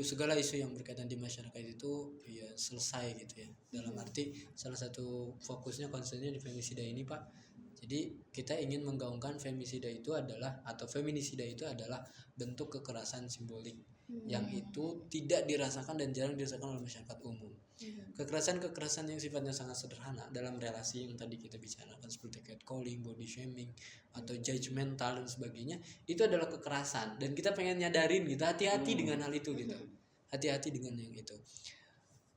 Speaker 2: segala isu yang berkaitan di masyarakat itu ya selesai gitu ya. Dalam arti salah satu fokusnya concernnya di femisida ini Pak. Jadi kita ingin menggaungkan feminisida itu adalah bentuk kekerasan simbolik yang itu tidak dirasakan dan jarang dirasakan oleh masyarakat umum. Kekerasan yang sifatnya sangat sederhana dalam relasi yang tadi kita bicarakan seperti catcalling, body shaming, atau judgmental dan sebagainya, itu adalah kekerasan dan kita pengen nyadarin gitu, hati-hati dengan hal itu gitu. Hati-hati dengan yang itu.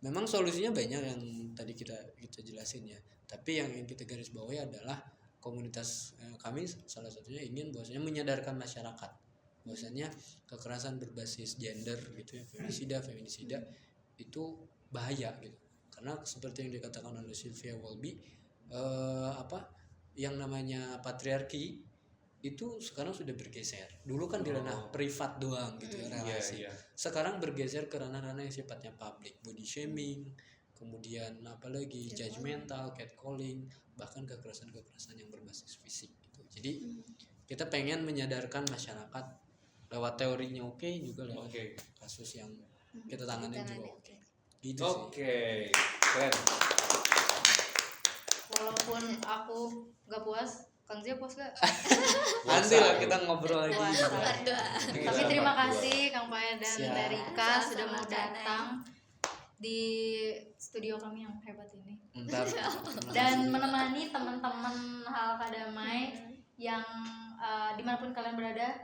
Speaker 2: Memang solusinya banyak yang tadi kita jelasin ya. Tapi yang ingin kita garis bawahi adalah komunitas kami salah satunya ingin bahwasanya menyadarkan masyarakat bahwasanya kekerasan berbasis gender gitu ya, feminisida itu bahaya gitu. Karena seperti yang dikatakan oleh Sylvia Walby, yang namanya patriarki itu sekarang sudah bergeser. Dulu kan di ranah privat doang gitu ya relasi. Sekarang bergeser ke ranah-ranah yang sifatnya publik, body shaming, kemudian apalagi judgmental, catcalling, bahkan kekerasan yang berbasis fisik gitu. Jadi kita pengen menyadarkan masyarakat lewat teorinya juga lewat kasus yang kita tangani juga gitu sih.
Speaker 1: Oke, keren.
Speaker 3: Walaupun aku gak puas, Kang Zia puas gak?
Speaker 2: Nanti lah kita ngobrol lagi.
Speaker 3: Puasa.
Speaker 1: Kita
Speaker 3: Tapi terima
Speaker 1: part dua.
Speaker 3: kasih Kang Pae dan
Speaker 2: Siap.
Speaker 3: Rika sudah mau
Speaker 4: Sama-sama,
Speaker 3: datang di studio kami yang hebat ini
Speaker 2: Ntar.
Speaker 3: dan menemani teman-teman hal kadamai yang dimanapun kalian berada,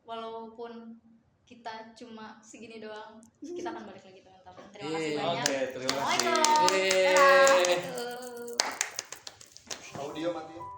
Speaker 3: walaupun kita cuma segini doang, kita akan balik lagi teman-teman. Terima kasih banyak.
Speaker 1: Oke, terima kasih.
Speaker 3: Assalamualaikum.
Speaker 2: Yeay.
Speaker 4: Tuh.
Speaker 5: audio mati.